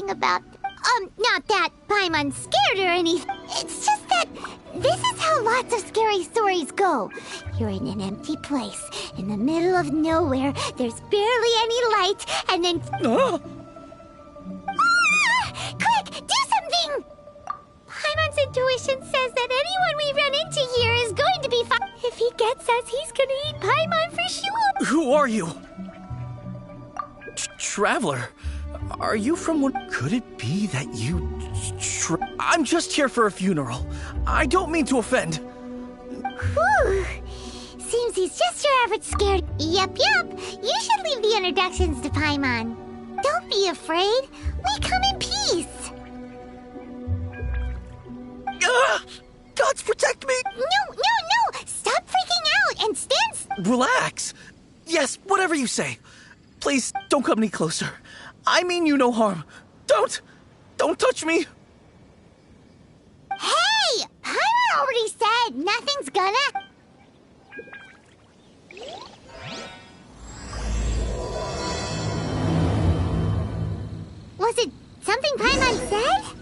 About, not that Paimon's scared or anything. It's just that this is how lots of scary stories go. You're in an empty place, in the middle of nowhere, there's barely any light, and then... Ah! Quick, do something! Paimon's intuition says that anyone we run into here is going to be fine. If he gets us, he's gonna eat Paimon for sure. Who are you? Traveler? Are you from one? Could it be that you... I'm just here for a funeral. I don't mean to offend. Whew. Seems he's just your average scared... Yep. You should leave the introductions to Paimon. Don't be afraid. We come in peace. Gods protect me! No. Stop freaking out and stand... Relax. Yes, whatever you say. Please, don't come any closer. I mean you no harm. Don't touch me. Hey! Paimon already said nothing's gonna... Was it something Paimon said?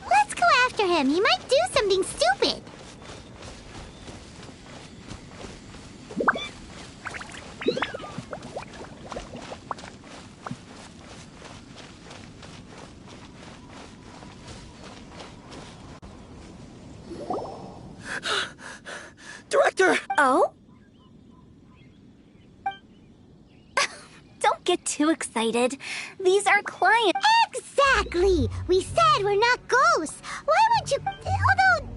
Let's go after him. He might do something stupid. Director! Oh? Don't get too excited. These are clients. Exactly! We said we're not ghosts. Why would you... Although...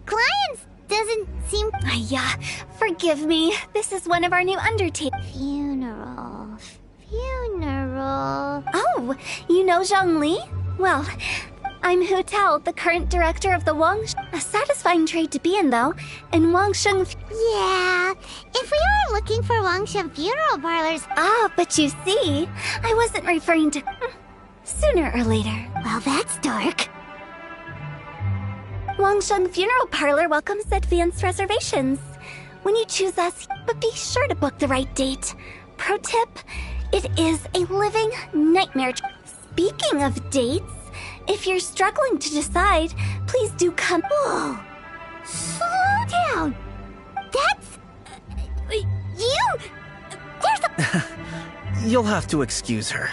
clients doesn't seem... Yeah, forgive me. This is one of our new undertakers. Funeral. Oh, you know Zhongli? Well, I'm Hu Tao, the current director of the a satisfying trade to be in, though. And Wangsheng... Yeah, if we are looking for Wangsheng funeral parlors... Ah, but you see, I wasn't referring to... sooner or later. Well, that's dark. Wangsheng Funeral Parlor welcomes advanced reservations. When you choose us, but be sure to book the right date. Pro tip, it is a living nightmare. Speaking of dates, if you're struggling to decide, please do come... Whoa! Slow down! That's... you... There's a... You'll have to excuse her.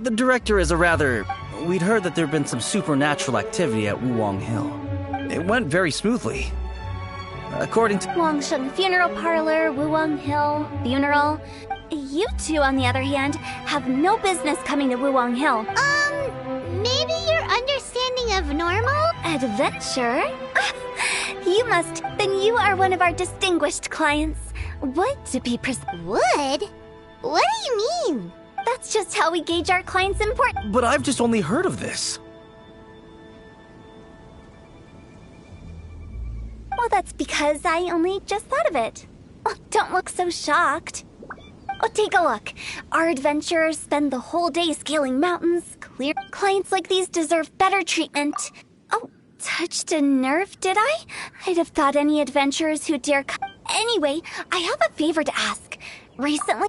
The director is a rather... We'd heard that there'd been some supernatural activity at Wuwang Hill. It went very smoothly. According to... Wangsheng Funeral Parlor, Wuwang Hill, funeral... You two, on the other hand, have no business coming to Wuwang Hill. Maybe your understanding of normal? Adventure? You must... Then you are one of our distinguished clients. Would, to be precise. Would? What do you mean? That's That's just how we gauge our clients' importance. But I've just only heard of this. Well, that's because I only just thought of it. Oh, don't look so shocked. Oh, take a look. Our adventurers spend the whole day scaling mountains, clear. Clients like these deserve better treatment. Oh, touched a nerve, did I? I'd have thought any adventurers who dare Anyway, I have a favor to ask. Recently...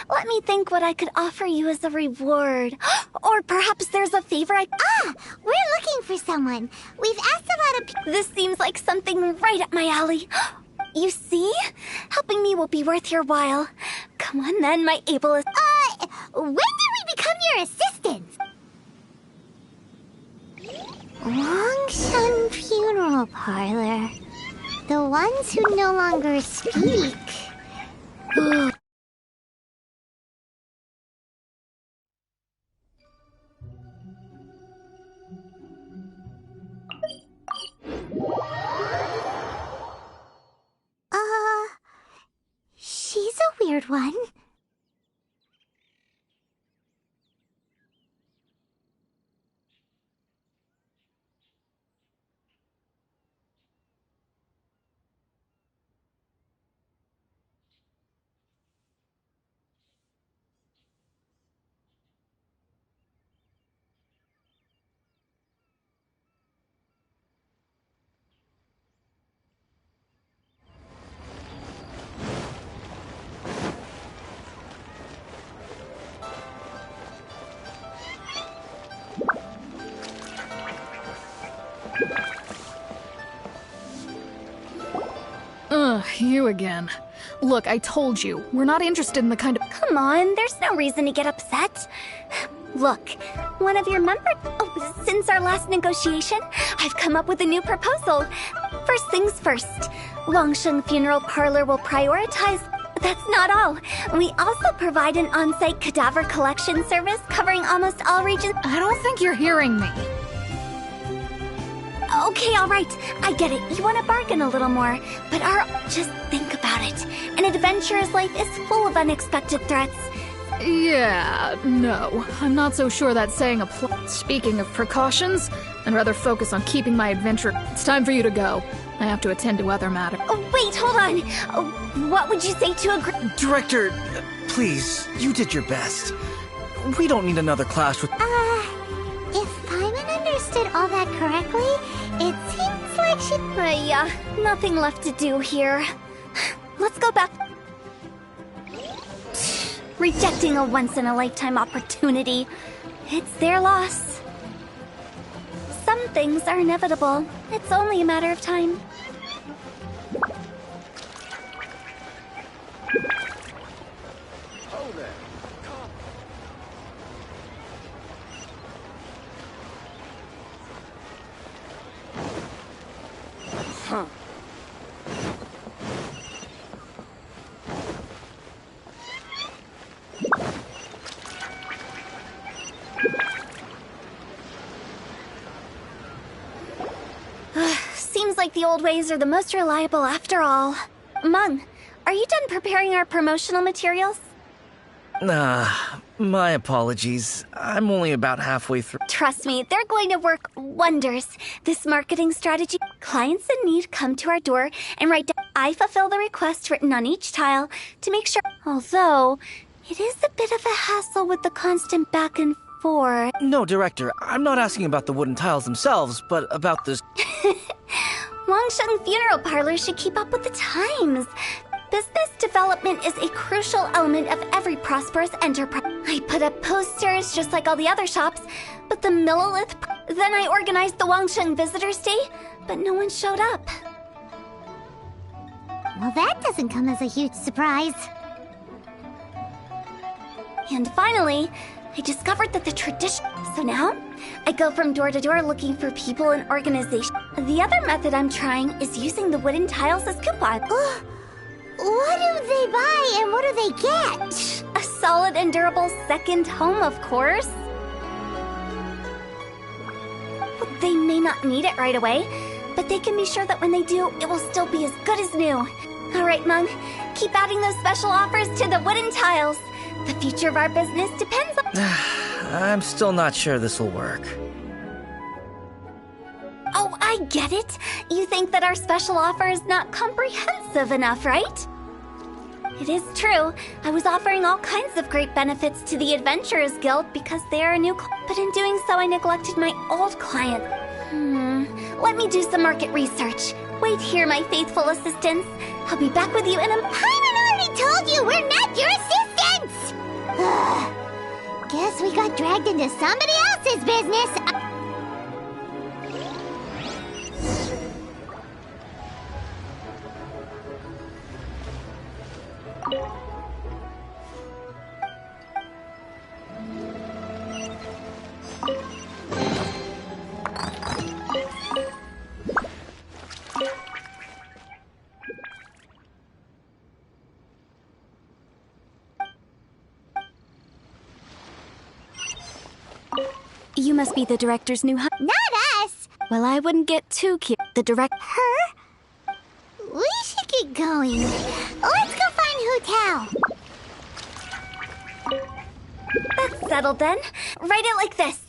let me think what I could offer you as a reward. Or perhaps there's a favor I... We're looking for someone. We've asked a lot of people. This seems like something right up my alley. You see? Helping me will be worth your while. Come on then, my ablest... When did we become your assistants? Longshan Funeral Parlor. The ones who no longer speak. She's a weird one. You again. Look, I told you, we're not interested in the kind of— Come on, there's no reason to get upset. Look, one of your members... Oh, since our last negotiation, I've come up with a new proposal. First things first, Longshan Funeral Parlor will prioritize... That's not all. We also provide an on-site cadaver collection service covering almost all regions... I don't think you're hearing me. Okay, all right. I get it. You want to bargain a little more. But just think about it. An adventurer's life is full of unexpected threats. Yeah, no. I'm not so sure that's saying Speaking of precautions, I'd rather focus on keeping my adventure. It's time for you to go. I have to attend to other matters. Oh, wait, hold on. What would you say to agree? Director, please, you did your best. We don't need another clash with... If Paimon understood all that correctly, it seems like she... Yeah, nothing left to do here. Let's go back. Rejecting a once-in-a-lifetime opportunity. It's their loss. Some things are inevitable. It's only a matter of time. Seems like the old ways are the most reliable after all. Mung, are you done preparing our promotional materials? My apologies. I'm only about halfway through. Trust me, they're going to work wonders. This marketing strategy... Clients in need come to our door and write down... I fulfill the request written on each tile to make sure... Although, it is a bit of a hassle with the constant back and forth. No, Director, I'm not asking about the wooden tiles themselves, but about this... Longshan Funeral Parlor should keep up with the times. Business development is a crucial element of every prosperous enterprise. I put up posters just like all the other shops, but the Millilith... Then I organized the Wangshan Visitors Day, but no one showed up. Well, that doesn't come as a huge surprise. And finally, I discovered that the tradition... So now, I go from door to door looking for people and organizations. The other method I'm trying is using the wooden tiles as coupons. What do they buy and what do they get? A solid and durable second home, of course. They may not need it right away, but they can be sure that when they do, it will still be as good as new. All right, Mung, keep adding those special offers to the wooden tiles. The future of our business depends on... I'm still not sure this will work. Oh, I get it. You think that our special offer is not comprehensive enough, right? It is true. I was offering all kinds of great benefits to the Adventurers Guild because they are a new but in doing so I neglected my old client. Let me do some market research. Wait here, my faithful assistants. I'll be back with you in a... Paimon already told you we're not your assistants! Guess we got dragged into somebody else's business. You must be the director's new Not us! Well, I wouldn't get too cute. The director... Her? We should get going. Let's go find Hu Tao. That's settled then. Write it like this.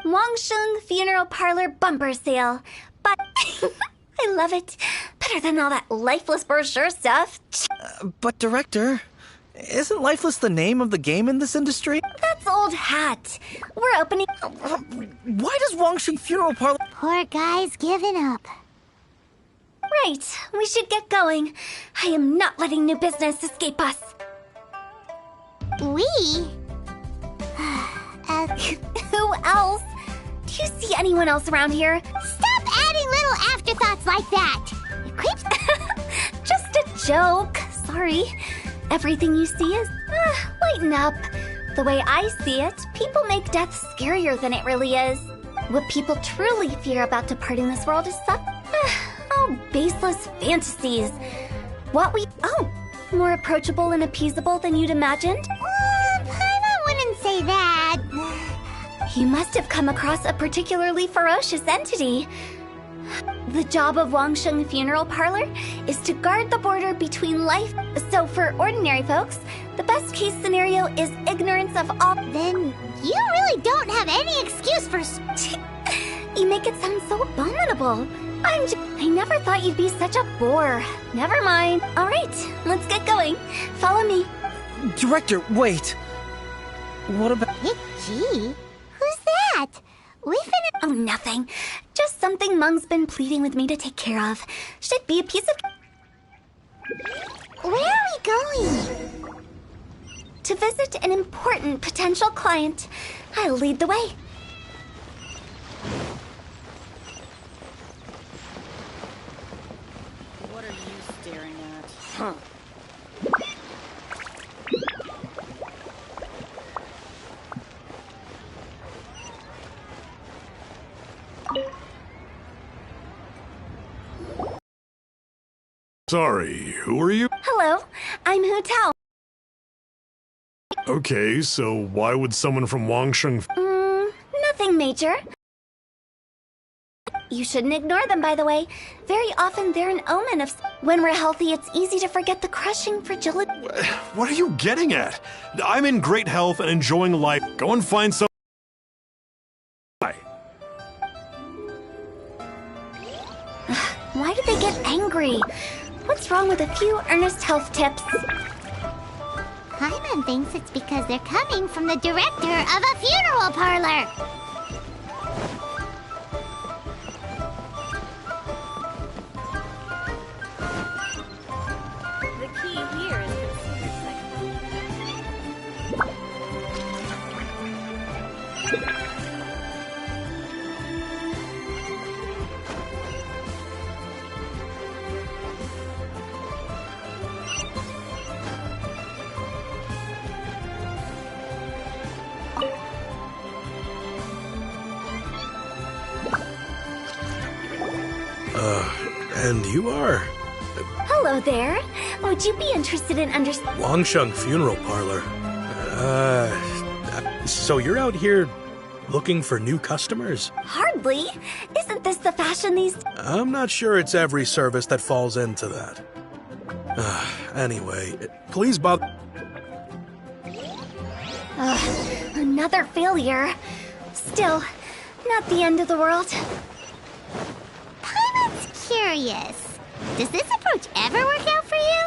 Wangsheng Funeral Parlor Bumper Sale. But... I love it. Better than all that lifeless brochure stuff. But Director, isn't Lifeless the name of the game in this industry? That's old hat. We're opening... Why does Wangsheng Funeral Parlor... Poor guy's given up. Right. We should get going. I am not letting new business escape us. We? Who else? Do you see anyone else around here? Stop adding little afterthoughts like that! It creeps... Just a joke. Sorry. Everything you see is... lighten up. The way I see it, people make death scarier than it really is. What people truly fear about departing this world is such... baseless fantasies. What we... more approachable and appeasable than you'd imagined? I wouldn't say that. You must have come across a particularly ferocious entity. The job of Wangsheng Funeral Parlor is to guard the border between life. So for ordinary folks, the best case scenario is ignorance of all... Then you really don't have any excuse for... You make it sound so abominable. I never thought you'd be such a bore. Never mind. All right, let's get going. Follow me. Director, wait. What about... Gee, who's that? We finna... Oh, nothing. Just something Mung's been pleading with me to take care of. Should be a piece of... Where are we going? To visit an important potential client. I'll lead the way. What are you staring at? Huh. Sorry, who are you? Hello, I'm Hu Tao. Okay, so why would someone from Wangsheng... Nothing major. You shouldn't ignore them, by the way. Very often they're an omen of... When we're healthy, it's easy to forget the crushing fragility... What are you getting at? I'm in great health and enjoying life. Go and find some... Why did they get angry? What's wrong with a few earnest health tips? Paimon thinks it's because they're coming from the director of a funeral parlor. The key here is considered And you are? Hello there. Would you be interested in understanding... Wangsheng Funeral Parlor. So you're out here looking for new customers? Hardly. Isn't this the fashion these... I'm not sure it's every service that falls into that. Anyway, please bother... Ugh, another failure. Still, not the end of the world. Paimon's curious. Does this approach ever work out for you?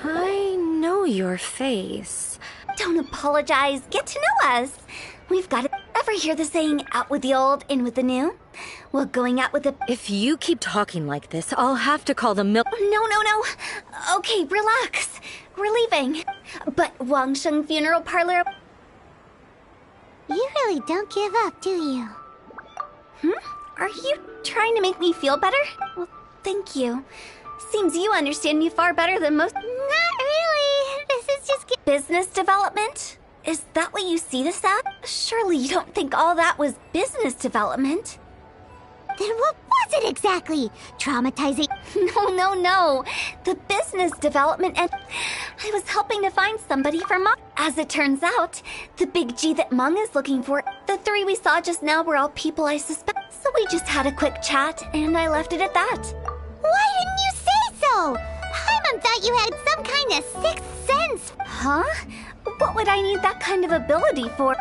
I know your face. Don't apologize. Get to know us. We've got to ever hear the saying, out with the old, in with the new? Well, going out with the... If you keep talking like this, I'll have to call the No. Okay, relax. We're leaving. But Wangsheng Funeral Parlor... You really don't give up, do you? Are you trying to make me feel better? Well, thank you. Seems you understand me far better than most... Not really. This is just... Business development? Is that what you see this as? Surely you don't think all that was business development? Then what was it exactly? Traumatizing? No. The business development, and I was helping to find somebody for Meng. As it turns out, the big G that Meng is looking for, the three we saw just now were all people I suspect. So we just had a quick chat, and I left it at that. Why didn't you say so? Paimon thought you had some kind of sixth sense. Huh? What would I need that kind of ability for?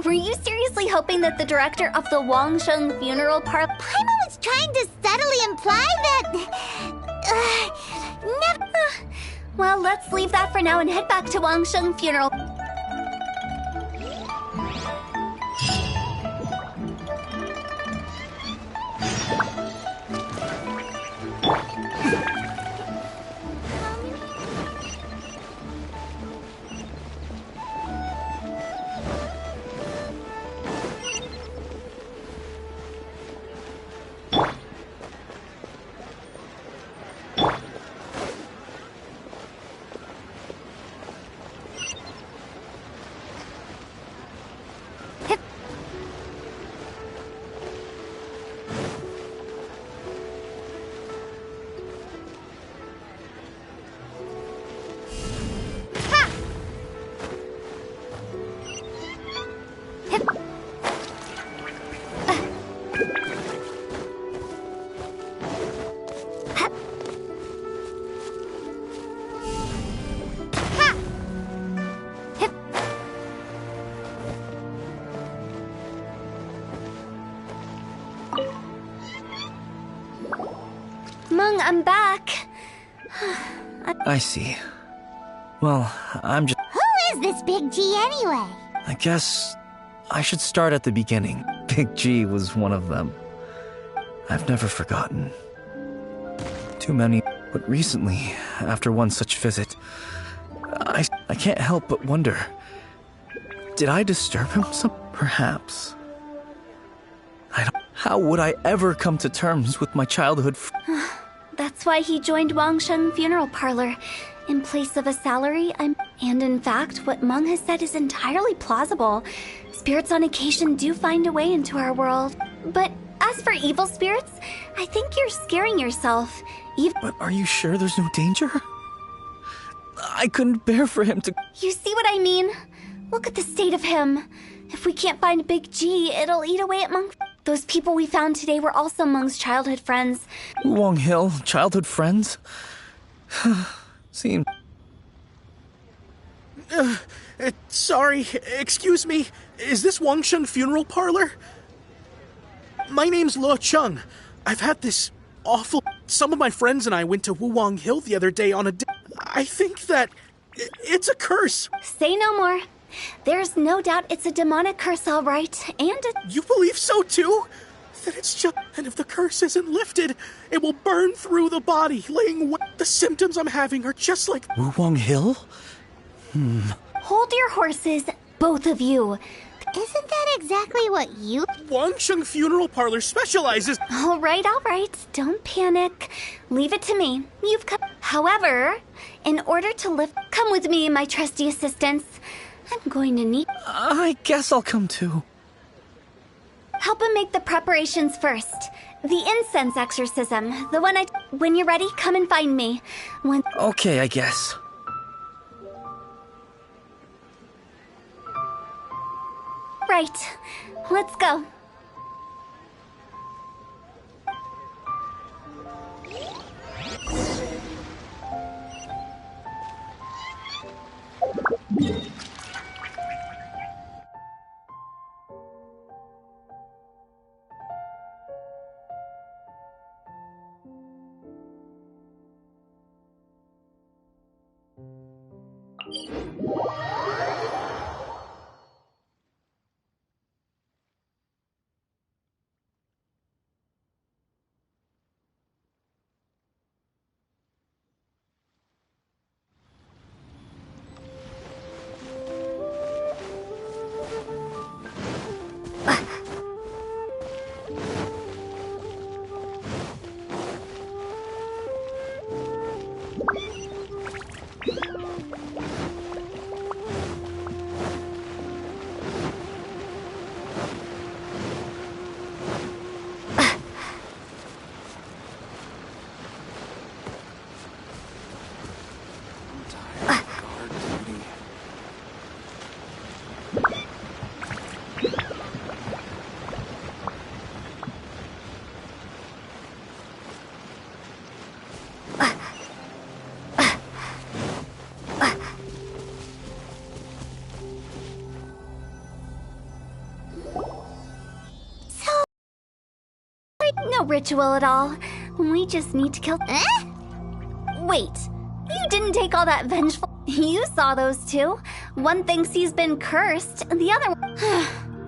Were you seriously hoping that the director of the Wangsheng Funeral Parlor... Paimon was trying to subtly imply that... never... Well, let's leave that for now and head back to Wangsheng Funeral. Meng, I'm back. I see. Well, I'm just... Who is this big G anyway? I guess I should start at the beginning. Big G was one of them. I've never forgotten. Too many. But recently, after one such visit, I can't help but wonder. Did I disturb him some? Perhaps. How would I ever come to terms with my childhood That's why he joined Wangsheng Funeral Parlor. In place of a salary, And in fact, what Meng has said is entirely plausible. Spirits on occasion do find a way into our world. But as for evil spirits, I think you're scaring yourself. But are you sure there's no danger? I couldn't bear for him to... You see what I mean? Look at the state of him. If we can't find Big G, it'll eat away at Meng. Those people we found today were also Meng's childhood friends. Wong Hill, childhood friends? Seemed... Sorry, excuse me. Is this Wangsheng Funeral Parlor? My name's Luo Chung. I've had this awful... Some of my friends and I went to Wuwang Hill the other day on a... I think that it's a curse. Say no more. There's no doubt it's a demonic curse, all right. And You believe so too? That it's just... And if the curse isn't lifted, it will burn through the body, laying The symptoms I'm having are just like... Wuwang Hill? hold your horses, both of you. Isn't that exactly what you... Wangsheng Funeral Parlor specializes... All right. Don't panic. Leave it to me. You've come... However, in order to lift... Come with me, my trusty assistants. I'm going to need... I guess I'll come too. Help him make the preparations first. The incense exorcism. The one I... When you're ready, come and find me. When... Okay, I guess. Right. Let's go. No ritual at all. We just need to kill... Wait, you didn't take all that vengeful... You saw those two. One thinks he's been cursed, the other one...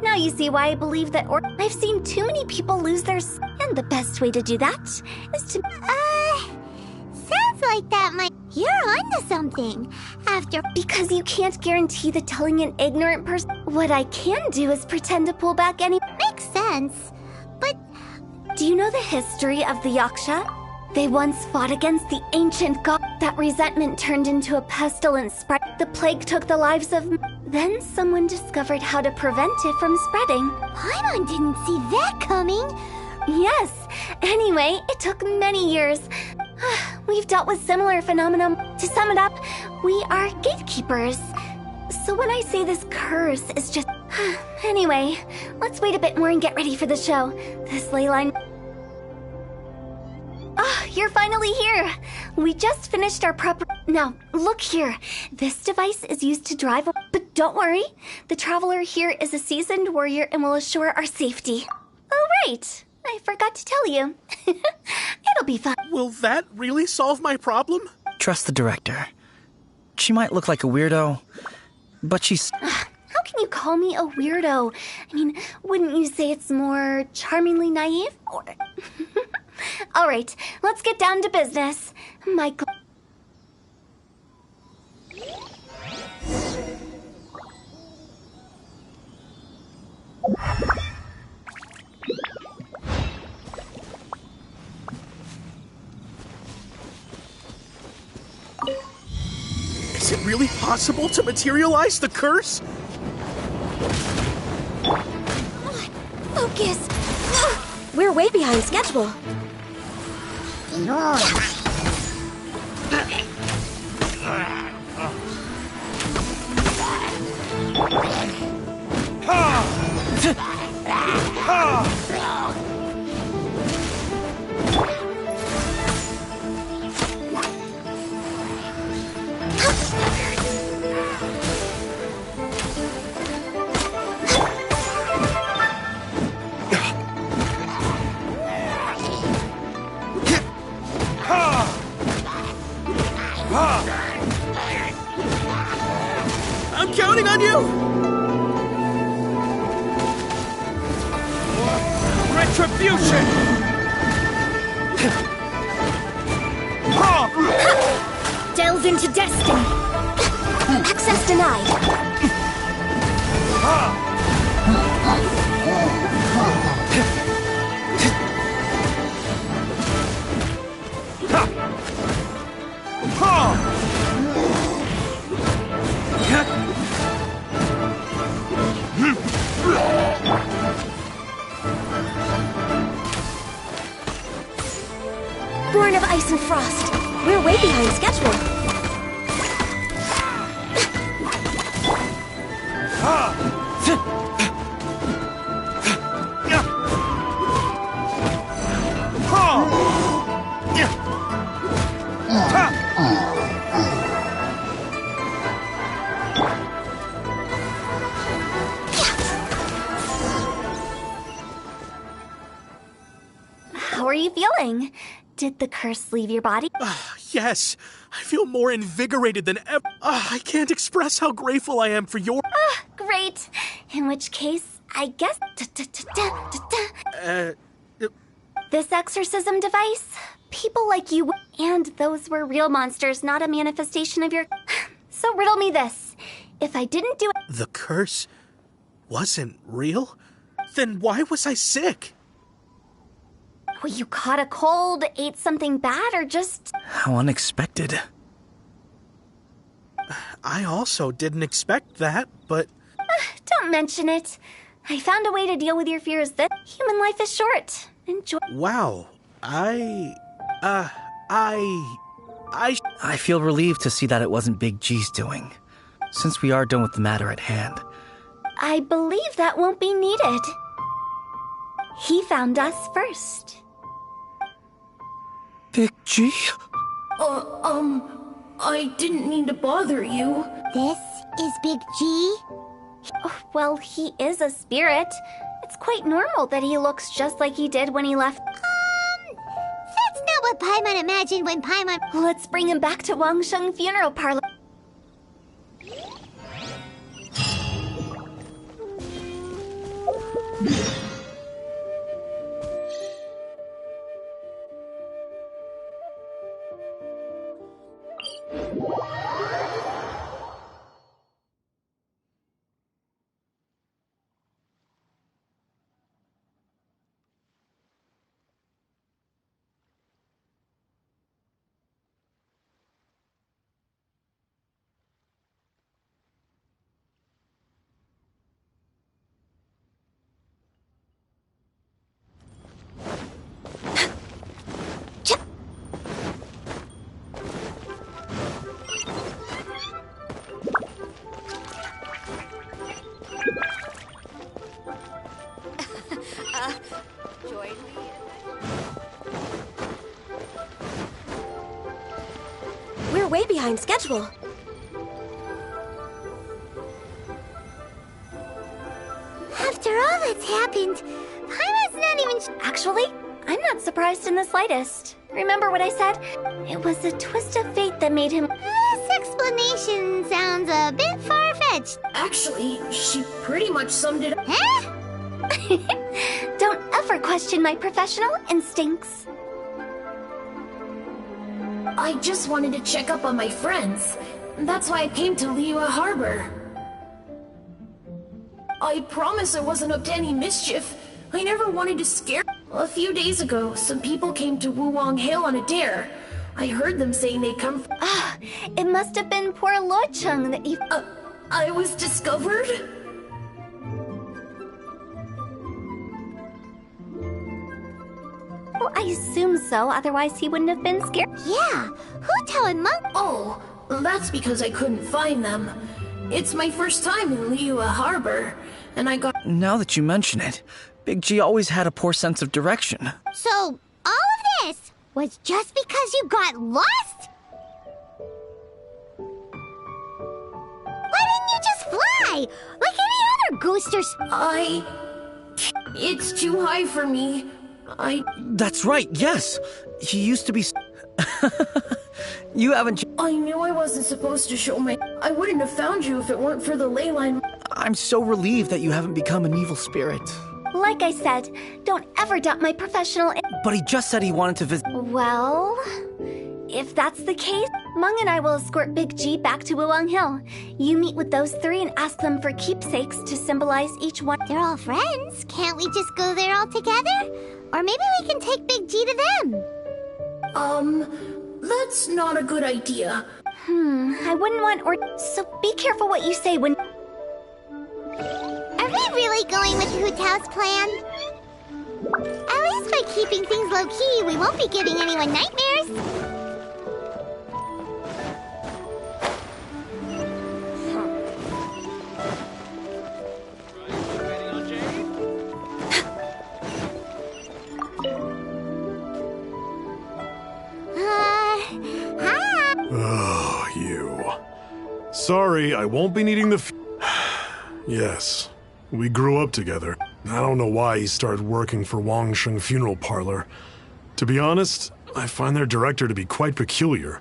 Now you see why I believe that I've seen too many people lose their... And the best way to do that is to... Sounds like that might... You're onto something. Because you can't guarantee that telling an ignorant person... What I can do is pretend to pull back any... Makes sense. But... Do you know the history of the Yaksha? They once fought against the ancient god. That resentment turned into a pestilence spread. The plague took the lives of... Then someone discovered how to prevent it from spreading. Paimon didn't see that coming. Yes. Anyway, it took many years. We've dealt with similar phenomena. To sum it up, we are gatekeepers. So when I say this curse is just... Anyway, let's wait a bit more and get ready for the show. This ley line... Oh, you're finally here! We just finished our prep... Now, look here. This device is used to drive... But don't worry. The traveler here is a seasoned warrior and will assure our safety. Oh, right. I forgot to tell you. It'll be fun. Will that really solve my problem? Trust the director. She might look like a weirdo, but she's... How can you call me a weirdo? I mean, wouldn't you say it's more charmingly naive? Or... All right, let's get down to business. Michael... Is it really possible to materialize the curse? Focus! We're way behind schedule. I'm counting on you! Retribution! Delve into destiny. Access denied. return of ice and frost. We're way behind schedule. How are you feeling? Did the curse leave your body? Yes, I feel more invigorated than ever. I can't express how grateful I am for your... Great. In which case, I guess... This exorcism device? People like you and those were real monsters, not a manifestation of your... So riddle me this. If I didn't do it... The curse wasn't real? Then why was I sick? Well, you caught a cold, ate something bad, or just... How unexpected. I also didn't expect that, but... Don't mention it. I found a way to deal with your fears that human life is short. Enjoy... Wow. I feel relieved to see that it wasn't Big G's doing, since we are done with the matter at hand. I believe that won't be needed. He found us first. Big G? I didn't mean to bother you. This is Big G? Well, he is a spirit. It's quite normal that he looks just like he did when he left. That's not what Paimon imagined when Paimon... Let's bring him back to Wangsheng Funeral Parlor. We're way behind schedule. After all that's happened, Paimon's not even... Actually, I'm not surprised in the slightest. Remember what I said? It was a twist of fate that made him... This explanation sounds a bit far-fetched. Actually, she pretty much summed it up. Huh? Don't ever question my professional instincts. I just wanted to check up on my friends. That's why I came to Liyue Harbor. I promise I wasn't up to any mischief. I never wanted to scare... A few days ago, some people came to Wuwang Hill on a dare. I heard them saying they'd come from... It must have been poor Lo Chung that you... I was discovered? Well, I assume so, otherwise he wouldn't have been scared. Yeah, who telling Monk? Oh, that's because I couldn't find them. It's my first time in Liyue Harbor, and I got... Now that you mention it, Big G always had a poor sense of direction. So, all of this was just because you got lost? Why didn't you just fly? Like any other ghost or... It's too high for me. That's right, yes. He used to be... You haven't... I knew I wasn't supposed to show my... I wouldn't have found you if it weren't for the ley line. I'm so relieved that you haven't become an evil spirit. Like I said, don't ever doubt my professional... But he just said he wanted to visit... Well, if that's the case, Mung and I will escort Big G back to Wuwang Hill. You meet with those three and ask them for keepsakes to symbolize each one. They're all friends. Can't we just go there all together? Or maybe we can take Big G to them. That's not a good idea. I wouldn't want so be careful what you say when... Are we really going with Hu Tao's plan? At least guess by keeping things low-key, we won't be giving anyone nightmares. Hi. Oh, you. Sorry, I won't be needing the Yes, we grew up together. I don't know why he started working for Wangsheng Funeral Parlor. To be honest, I find their director to be quite peculiar.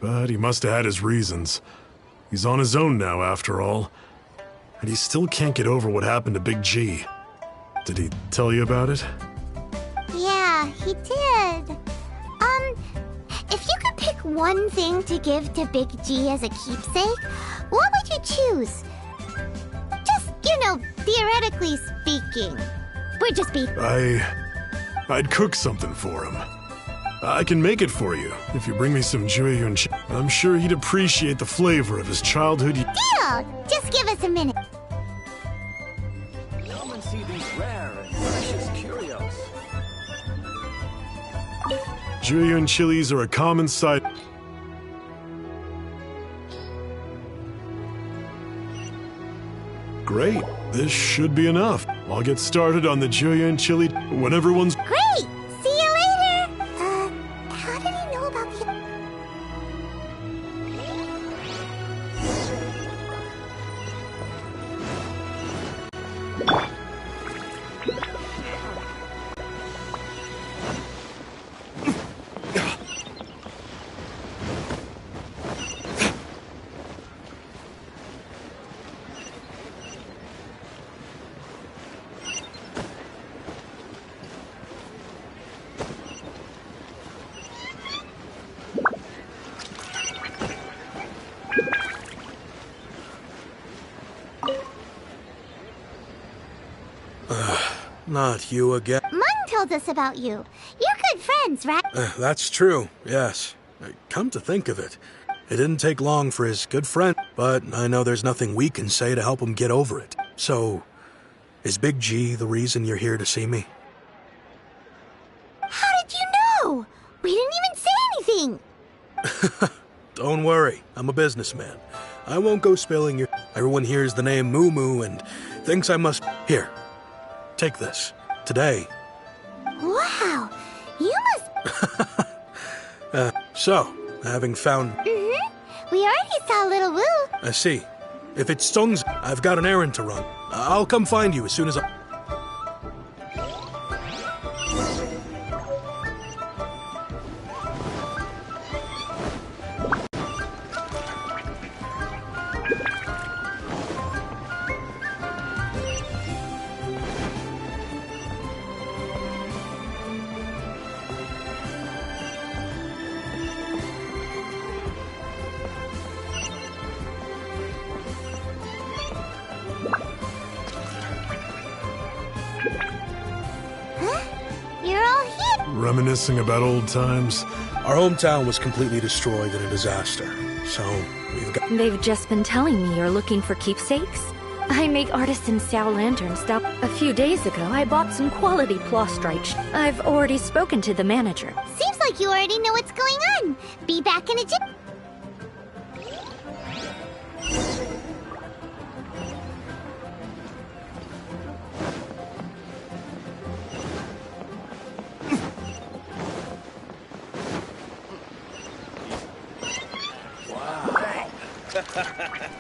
But he must have had his reasons. He's on his own now, after all. And he still can't get over what happened to Big G. Did he tell you about it? Yeah, he did. If you could pick one thing to give to Big G as a keepsake, what would you choose? Just, theoretically speaking. We're just I'd cook something for him. I can make it for you if you bring me some Jueyun chili. I'm sure he'd appreciate the flavor of his childhood. Deal! Just give us a minute. Come and see these rare and precious curios. Jueyun chilies are a common sight. Great, this should be enough. I'll get started on the Jueyun chili when everyone's... Great! See you later! How did he know about the... Not you again. Mung told us about you. You're good friends, right? That's true, yes. Come to think of it, it didn't take long for his good friend, but I know there's nothing we can say to help him get over it. So, is Big G the reason you're here to see me? How did you know? We didn't even say anything. Don't worry, I'm a businessman. I won't go spilling your... Everyone hears the name Moo Moo and thinks I must... Here, take this. Today. Wow, you must... So, having found... We already saw Little Woo. I see. If it's Sung's, I've got an errand to run. I'll come find you as soon as I... You're all here. Reminiscing about old times. Our hometown was completely destroyed in a disaster, so we've got... They've just been telling me you're looking for keepsakes. I make artisan Xiao lanterns. A few days ago, I bought some quality plastrite. I've already spoken to the manager. Seems like you already know what's going on. Be back in a jiff.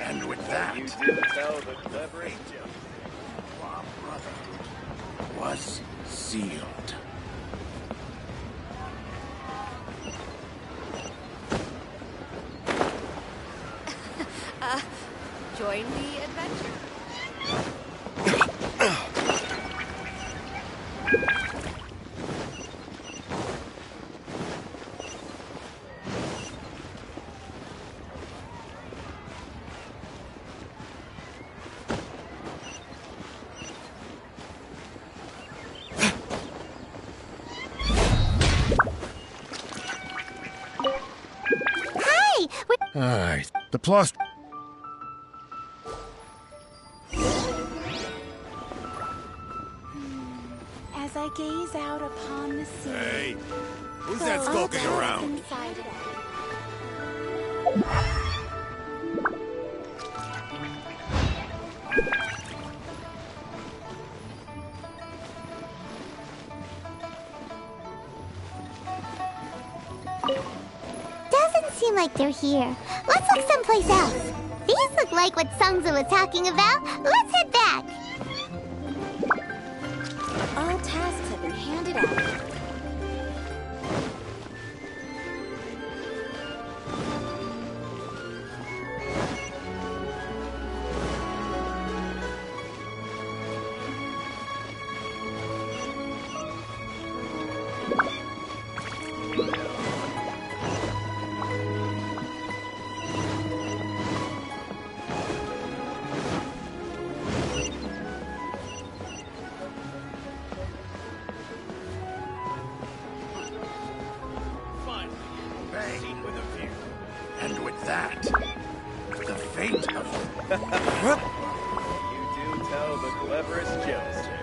And with that, you did tell the clever angel. Our brotherhood was sealed. Join the adventure. Aye, the plus. As I gaze goes out upon the sea. Hey, who's that skulking around? Inside it. Doesn't seem like they're here. Let's look someplace else. These look like what Sungza was talking about. Let's head back. All tasks have been handed out. Bang with a view. And with that, the fate of... You do tell the cleverest jokester.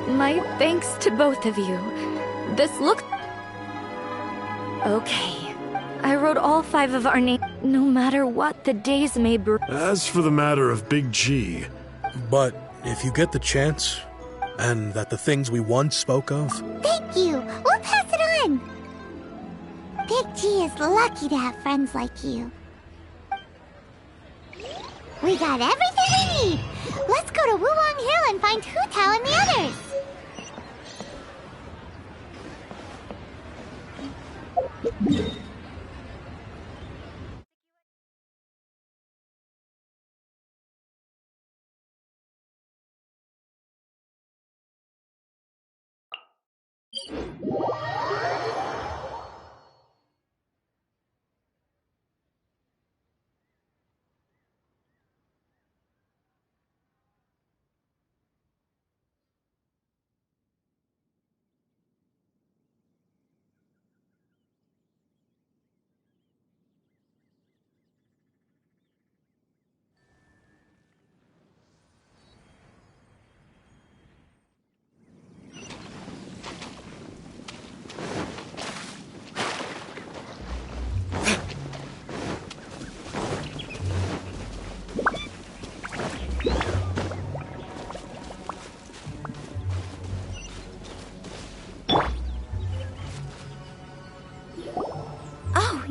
My thanks to both of you. This looks... Okay. I wrote all 5 of our names, no matter what the days may bring. As for the matter of Big G... But if you get the chance, and that the things we once spoke of... Thank you. We'll pass it on. Big G is lucky to have friends like you. We got everything we need. Let's go to Wulong Hill and find Hu Tao and the others.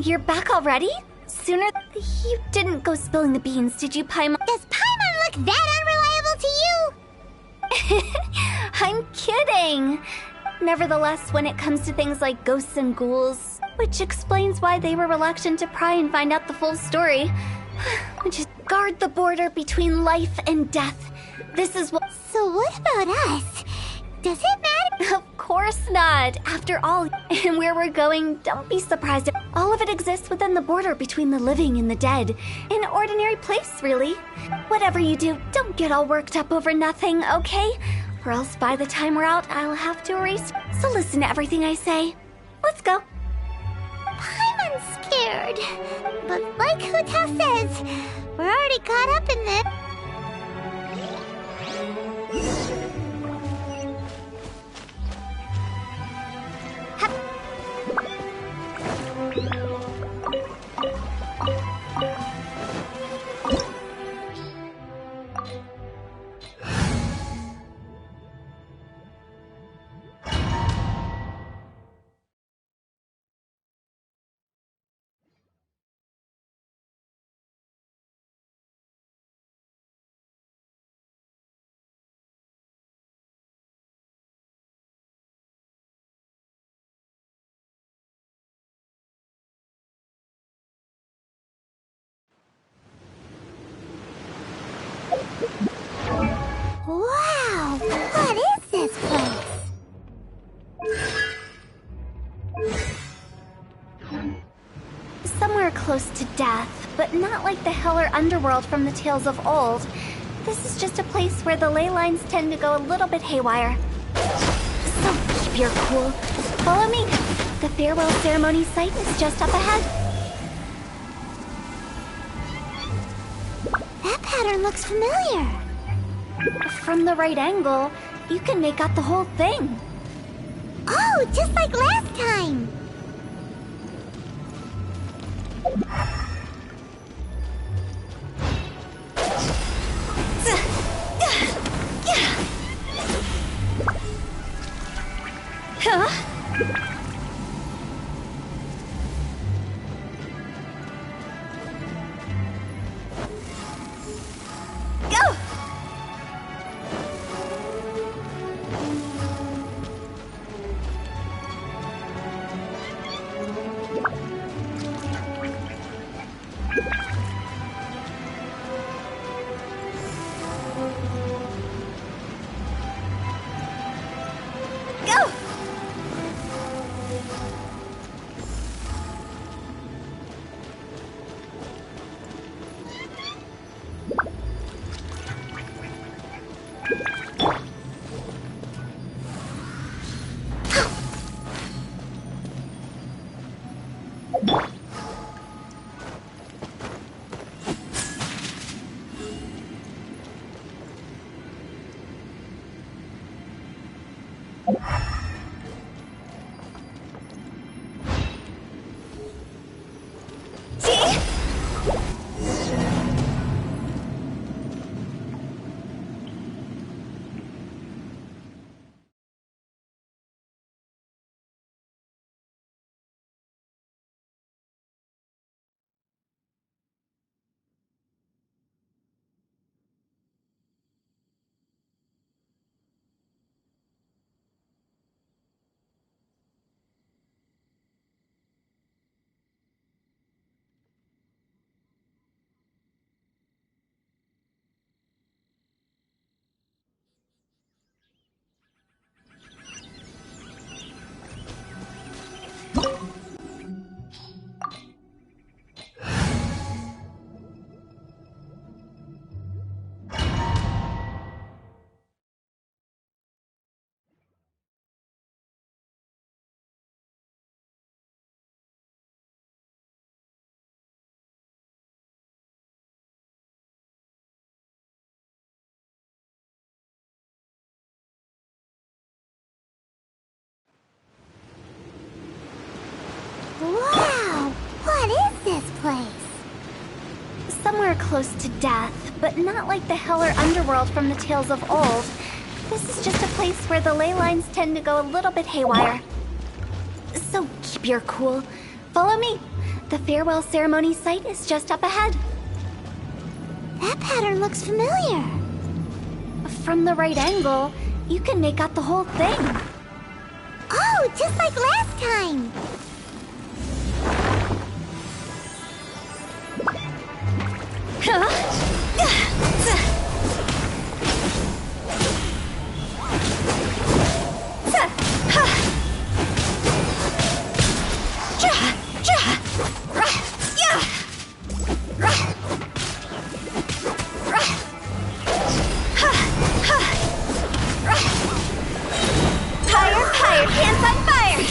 You're back already? Sooner... You didn't go spilling the beans, did you, Paimon? Does Paimon look that unreliable to you? I'm kidding! Nevertheless, when it comes to things like ghosts and ghouls, which explains why they were reluctant to pry and find out the full story, just guard the border between life and death. This is what... So what about us? Does it matter? Of course not. After all, and where we're going, don't be surprised if all of it exists within the border between the living and the dead. An ordinary place, really. Whatever you do, don't get all worked up over nothing, okay? Or else by the time we're out, I'll have to erase. So listen to everything I say. Let's go. Paimon's scared. But like Hu Tao says, we're already caught up in this. Wow! What is this place? Somewhere close to death, but not like the hell or underworld from the tales of old. This is just a place where the ley lines tend to go a little bit haywire. So keep your cool. Follow me. The farewell ceremony site is just up ahead. pattern looks familiar. From the right angle, you can make out the whole thing. Oh, just like last time. Huh? Go! Go! See? Wow, what is this place? Somewhere close to death, but not like the hell or underworld from the tales of old. This is just a place where the ley lines tend to go a little bit haywire. So keep your cool. Follow me. The farewell ceremony site is just up ahead. That pattern looks familiar. From the right angle, you can make out the whole thing. Oh, just like last time. Fire, hands on fire!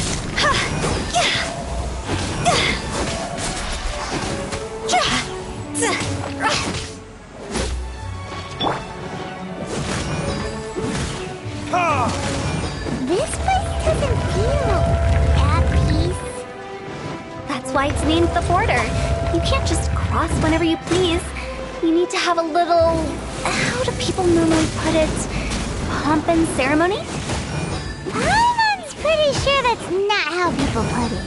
This place doesn't feel at peace. That's why it's named the border. You can't just cross whenever you please. You need to have a little... how do people normally put it? Pomp and ceremony? I'm pretty sure that's not how people put it.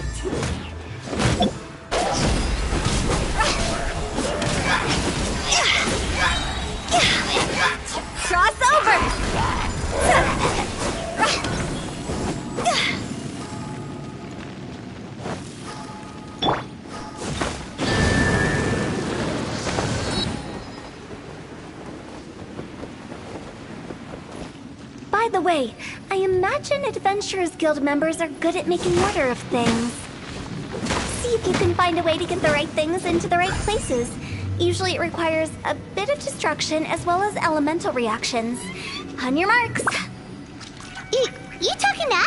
Cross over! By the way, I imagine Adventurers Guild members are good at making order of things. See if you can find a way to get the right things into the right places. Usually it requires a bit of destruction as well as elemental reactions. On your marks. You talking to us?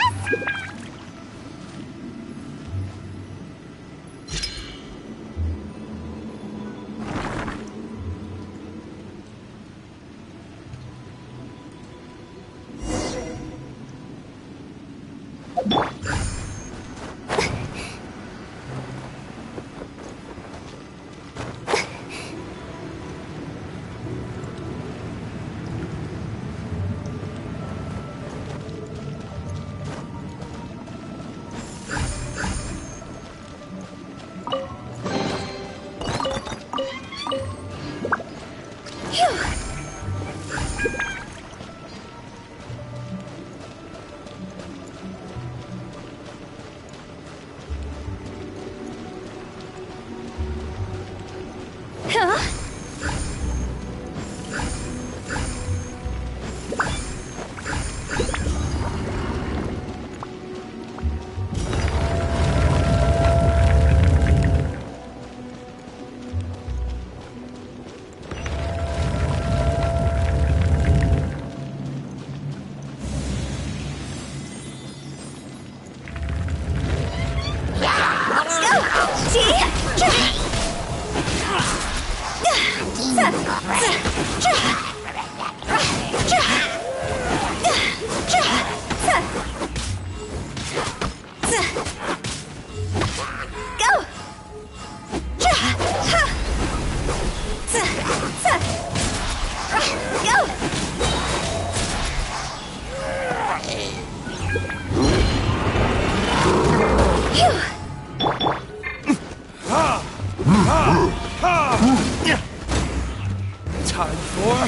Time for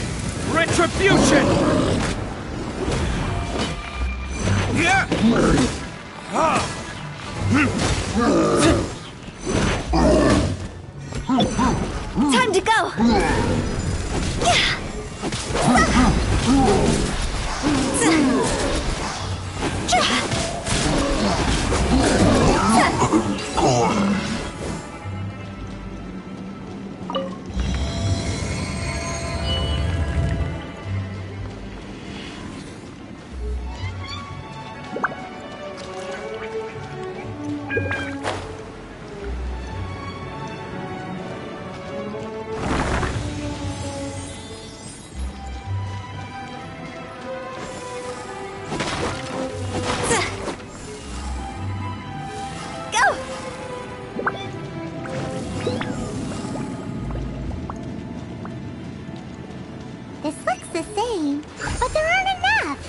retribution! Yeah! Time to go! This looks the same, but there aren't enough.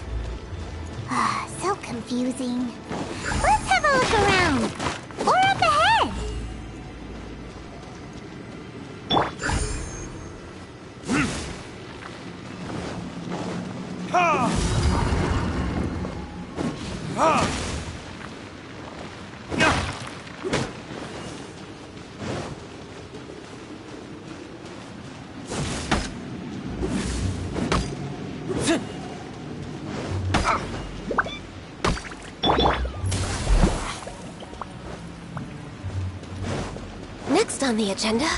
So confusing. Let's have a look around. Or up ahead. Next on the agenda...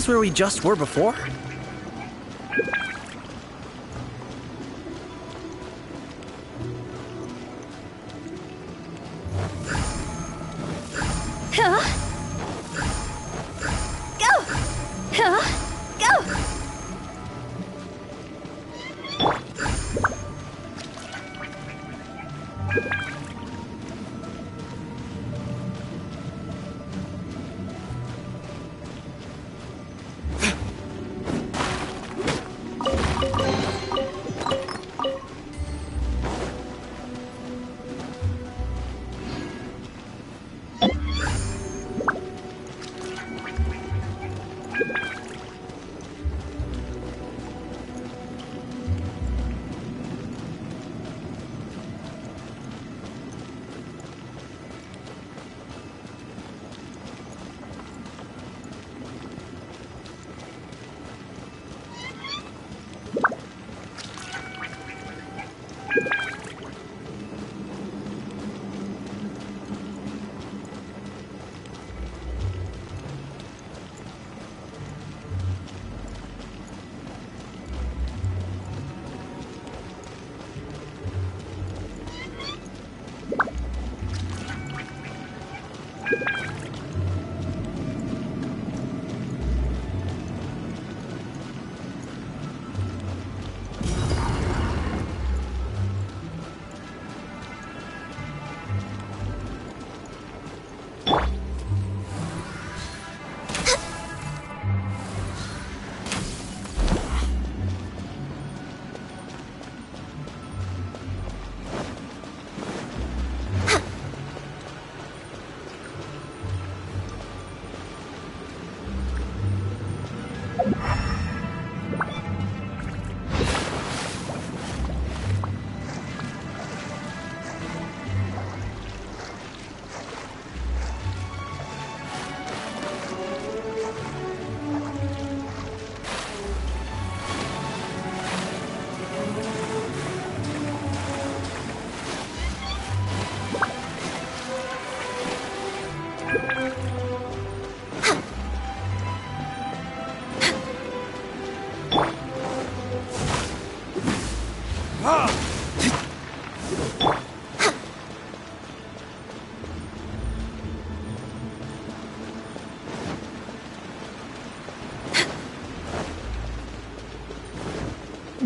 this where we just were before? Huh? Go! Huh? Go!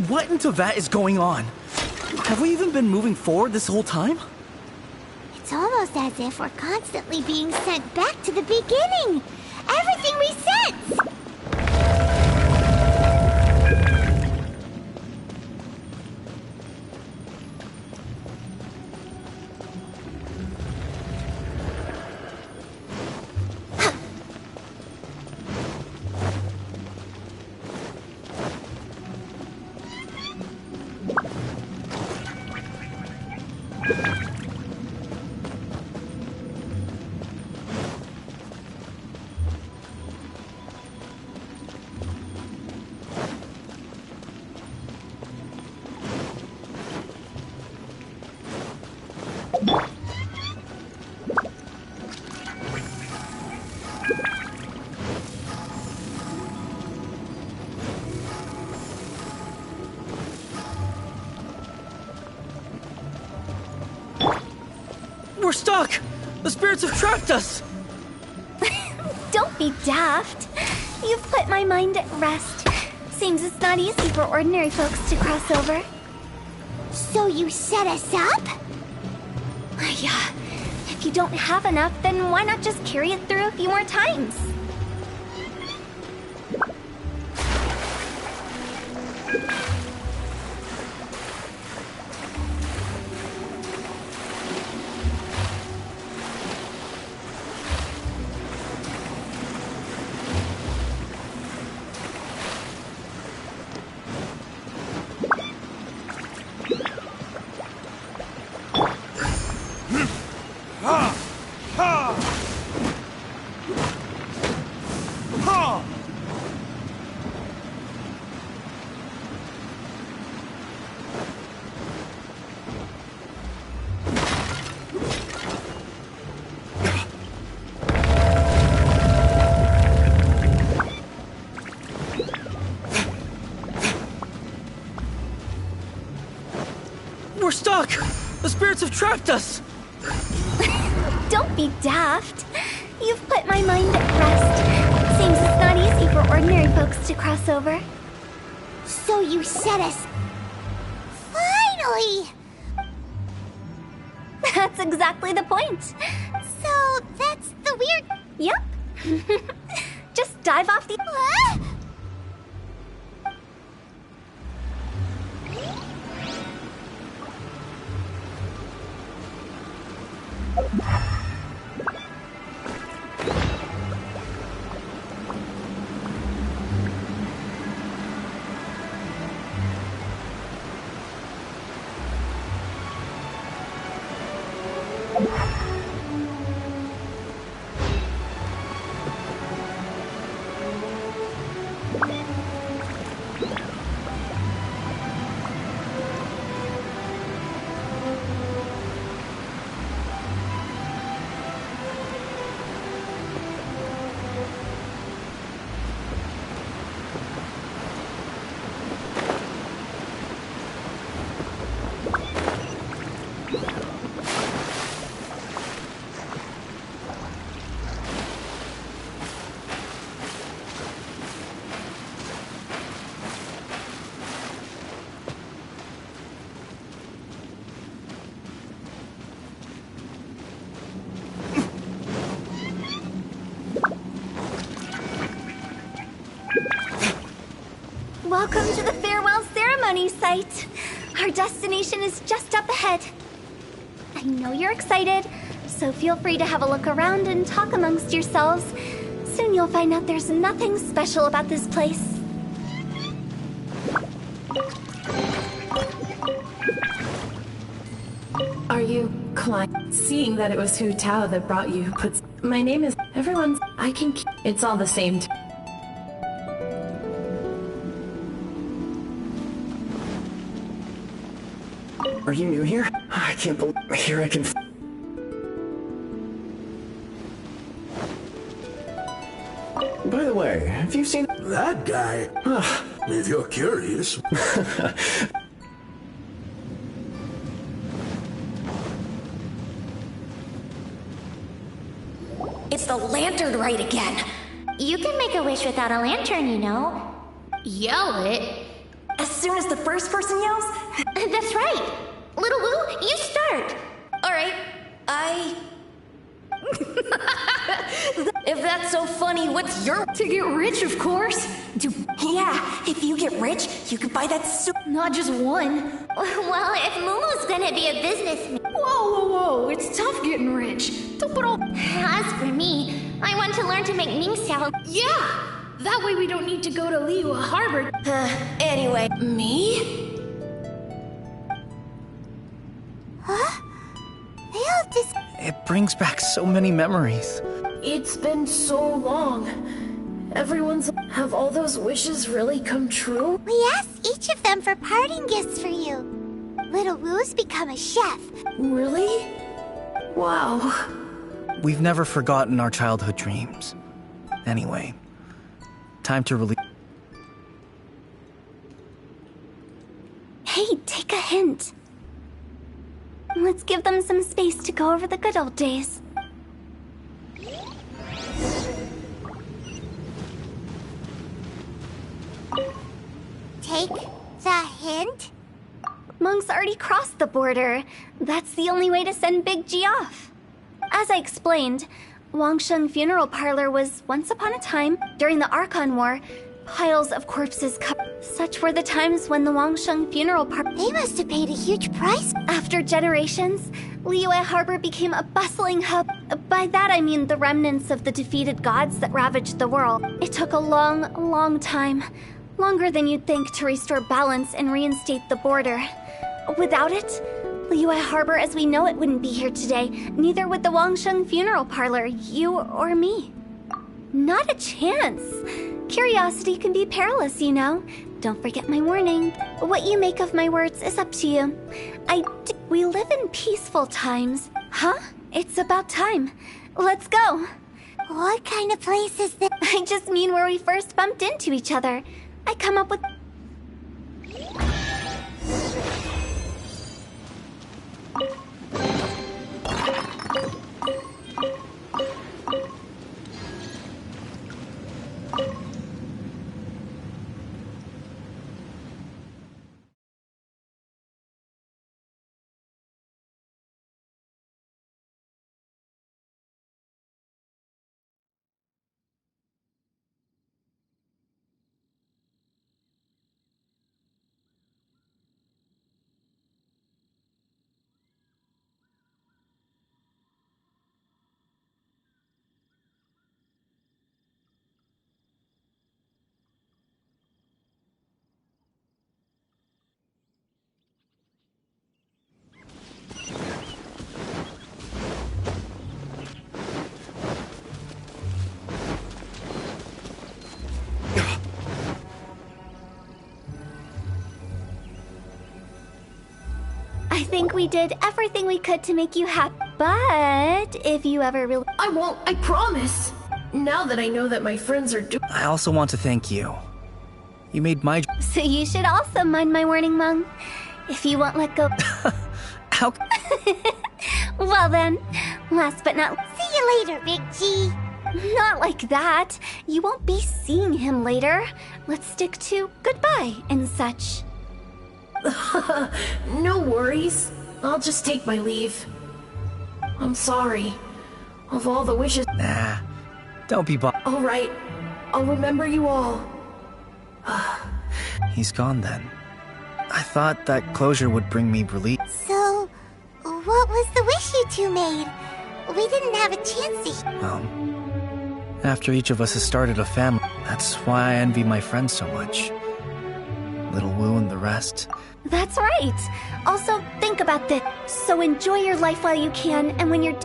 What into that is going on? Have we even been moving forward this whole time? It's almost as if we're constantly being sent back to the beginning. Everything resets. We're stuck! The spirits have trapped us! Don't be daft. You've put my mind at rest. Seems it's not easy for ordinary folks to cross over. So you set us up? Yeah. If you don't have enough, then why not just carry it through a few more times? We're stuck! The spirits have trapped us! Don't be daft. You've put my mind at rest. Seems it's not easy for ordinary folks to cross over. So you set us... Finally! That's exactly the point. So that's the weird... Yep. Just dive off the... What? Welcome to the farewell ceremony site. Our destination is just up ahead. I know you're excited, so feel free to have a look around and talk amongst yourselves. Soon you'll find out there's nothing special about this place. Are you seeing that it was Hu Tao that brought you puts... My name is... Everyone's... I can keep... It's all the same Are you new here? I can't believe... Here I can... By the way, have you seen... That guy? If you're curious... It's the lantern rite again. You can make a wish without a lantern, you know. Yell it? As soon as the first person yells? That's right. Little Woo, you start. Alright, If that's so funny, what's your... To get rich, of course. Yeah, if you get rich, you could buy that Not just one. Well, if Momo's gonna be a businessman... Whoa. It's tough getting rich. Don't put all... As for me, I want to learn to make Ming Xiao. Yeah! That way we don't need to go to Liyue Harbor. Anyway, me? Huh? They all just... It brings back so many memories. It's been so long. Everyone's... Have all those wishes really come true? We asked each of them for parting gifts for you. Little Woo's become a chef. Really? Wow. We've never forgotten our childhood dreams. Anyway, time to release... Hey, take a hint. Let's give them some space to go over the good old days. Take the hint? Monk's already crossed the border. That's the only way to send Big G off. As I explained, Wangsheng Funeral Parlor was once upon a time, during the Archon War, piles of corpses Such were the times when the Wangsheng Funeral Parlor... They must have paid a huge price. After generations, Liyue Harbor became a bustling hub. By that I mean the remnants of the defeated gods that ravaged the world. It took a long time. Longer than you'd think to restore balance and reinstate the border. Without it, Liyue Harbor as we know it wouldn't be here today. Neither would the Wangsheng Funeral Parlor, you or me. Not a chance. Curiosity can be perilous, you know. Don't forget my warning. What you make of my words is up to you. We live in peaceful times. Huh? It's about time. Let's go. What kind of place is this? I just mean where we first bumped into each other. I come up with... I think we did everything we could to make you happy. But if you ever really... I won't, I promise. Now that I know that my friends are doing... I also want to thank you. You made my... So you should also mind my warning, Mung. If you won't let go... How... Well then, last but not... See you later, Big G. Not like that. You won't be seeing him later. Let's stick to goodbye and such. No worries. I'll just take my leave. I'm sorry. Of all the wishes... Nah, don't be Alright, I'll remember you all. He's gone then. I thought that closure would bring me relief. So, what was the wish you two made? We didn't have a chance to... After each of us has started a family, that's why I envy my friends so much. Little Wu and the rest. That's right. Also, think about this. So enjoy your life while you can, and when you're...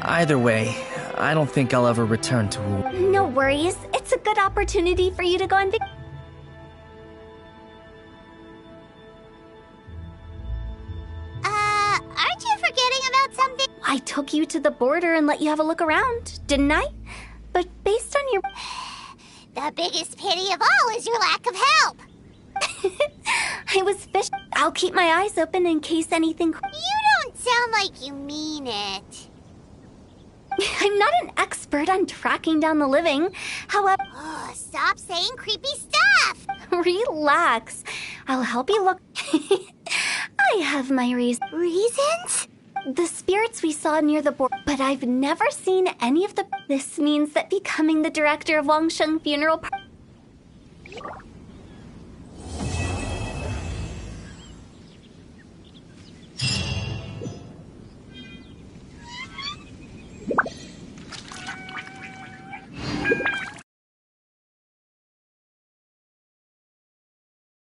Either way, I don't think I'll ever return to Wu. No worries. It's a good opportunity for you to go on vacation. Aren't you forgetting about something? I took you to the border and let you have a look around, didn't I? But based on your... The biggest pity of all is your lack of help. I was fishing. I'll keep my eyes open in case anything... You don't sound like you mean it. I'm not an expert on tracking down the living. However... Oh, stop saying creepy stuff. Relax. I'll help you look... I have my reasons. Reasons? The spirits we saw near the border, but I've never seen any of the... This means that becoming the director of Wangsheng Funeral...